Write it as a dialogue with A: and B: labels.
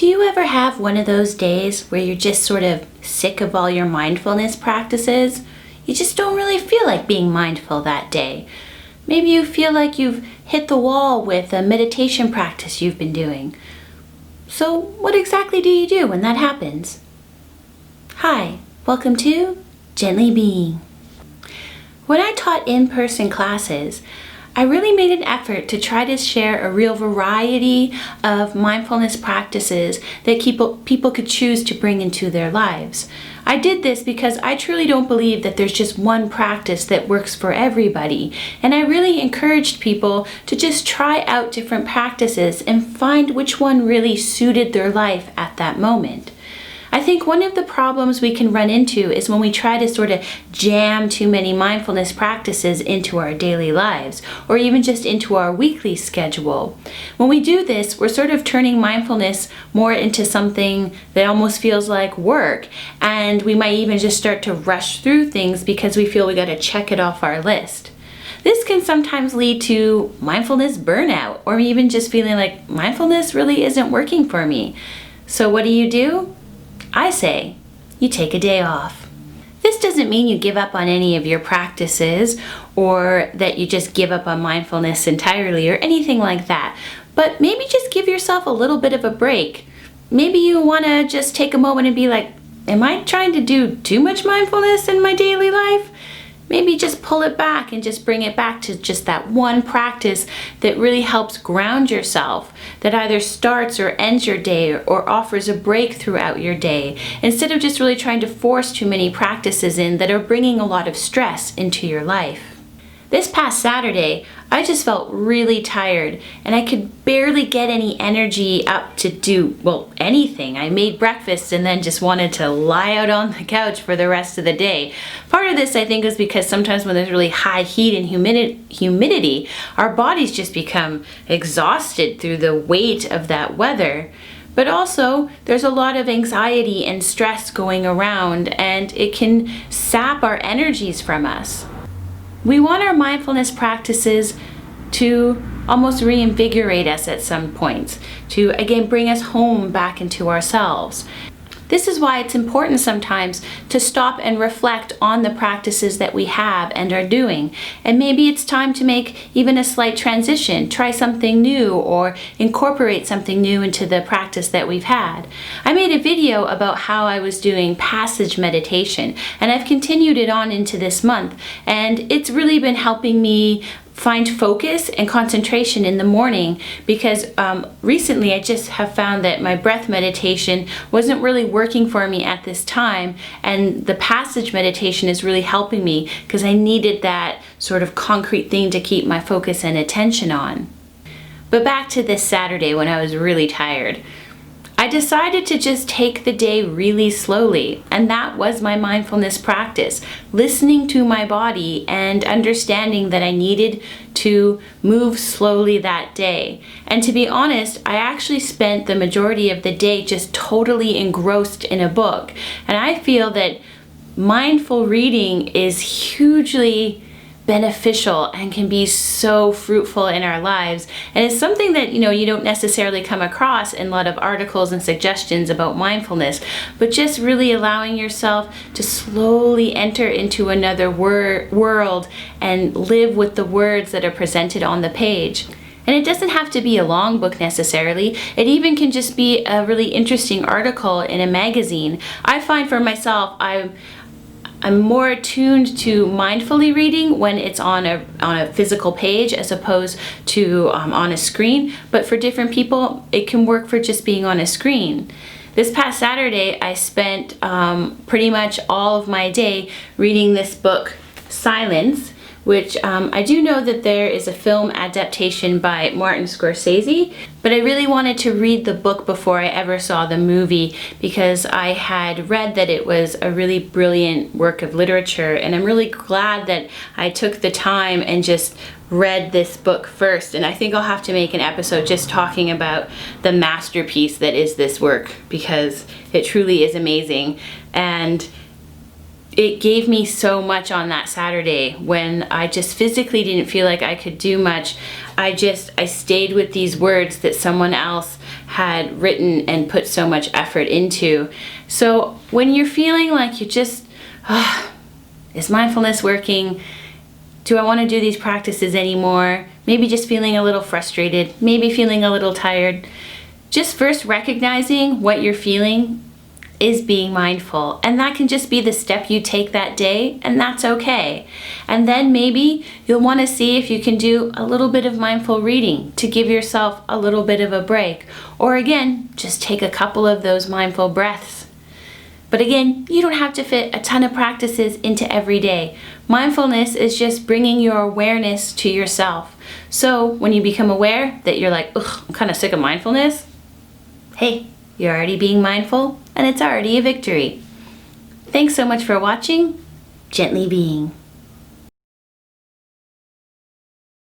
A: Do you ever have one of those days where you're just sort of sick of all your mindfulness practices? You just don't really feel like being mindful that day. Maybe you feel like you've hit the wall with a meditation practice you've been doing. So what exactly do you do when that happens? Hi, welcome to Gently Being. When I taught in-person classes, I really made an effort to try to share a real variety of mindfulness practices that people could choose to bring into their lives. I did this because I truly don't believe that there's just one practice that works for everybody, and I really encouraged people to just try out different practices and find which one really suited their life at that moment. I think one of the problems we can run into is when we try to sort of jam too many mindfulness practices into our daily lives, or even just into our weekly schedule. When we do this, we're sort of turning mindfulness more into something that almost feels like work, and we might even just start to rush through things because we feel we got to check it off our list. This can sometimes lead to mindfulness burnout, or even just feeling like mindfulness really isn't working for me. So what do? I say, you take a day off. This doesn't mean you give up on any of your practices or that you just give up on mindfulness entirely or anything like that. But maybe just give yourself a little bit of a break. Maybe you want to just take a moment and be like, am I trying to do too much mindfulness in my daily life? Maybe just pull it back and just bring it back to just that one practice that really helps ground yourself, that either starts or ends your day or offers a break throughout your day, instead of just really trying to force too many practices in that are bringing a lot of stress into your life. This past Saturday, I just felt really tired and I could barely get any energy up to do, anything. I made breakfast and then just wanted to lie out on the couch for the rest of the day. Part of this, I think, is because sometimes when there's really high heat and humidity, our bodies just become exhausted through the weight of that weather. But also, there's a lot of anxiety and stress going around, and it can sap our energies from us. We want our mindfulness practices to almost reinvigorate us at some points, to again bring us home back into ourselves. This is why it's important sometimes to stop and reflect on the practices that we have and are doing. And maybe it's time to make even a slight transition, try something new, or incorporate something new into the practice that we've had. I made a video about how I was doing passage meditation, and I've continued it on into this month, and it's really been helping me find focus and concentration in the morning, because recently I just have found that my breath meditation wasn't really working for me at this time, and the passage meditation is really helping me because I needed that sort of concrete thing to keep my focus and attention on. But back to this Saturday when I was really tired. I decided to just take the day really slowly, and that was my mindfulness practice, listening to my body and understanding that I needed to move slowly that day. And to be honest, I actually spent the majority of the day just totally engrossed in a book. And I feel that mindful reading is hugely beneficial and can be so fruitful in our lives, and it's something that you don't necessarily come across in a lot of articles and suggestions about mindfulness, but just really allowing yourself to slowly enter into another world and live with the words that are presented on the page. And it doesn't have to be a long book necessarily. It even can just be a really interesting article in a magazine. I find for myself, I'm more attuned to mindfully reading when it's on a physical page as opposed to on a screen. But for different people, it can work for just being on a screen. This past Saturday, I spent pretty much all of my day reading this book, Silence, which I do know that there is a film adaptation by Martin Scorsese, but I really wanted to read the book before I ever saw the movie because I had read that it was a really brilliant work of literature, and I'm really glad that I took the time and just read this book first. And I think I'll have to make an episode just talking about the masterpiece that is this work, because it truly is amazing. And it gave me so much on that Saturday when I just physically didn't feel like I could do much. I stayed with these words that someone else had written and put so much effort into. So when you're feeling like you're just, is mindfulness working? Do I want to do these practices anymore? Maybe just feeling a little frustrated, maybe feeling a little tired. Just first recognizing what you're feeling is being mindful, and that can just be the step you take that day, and that's okay. And then maybe you'll want to see if you can do a little bit of mindful reading to give yourself a little bit of a break, or again, just take a couple of those mindful breaths. But again, you don't have to fit a ton of practices into every day. Mindfulness is just bringing your awareness to yourself. So when you become aware that you're like, ugh, I'm kind of sick of mindfulness, hey, you're already being mindful, and it's already a victory. Thanks so much for watching. Gently Being.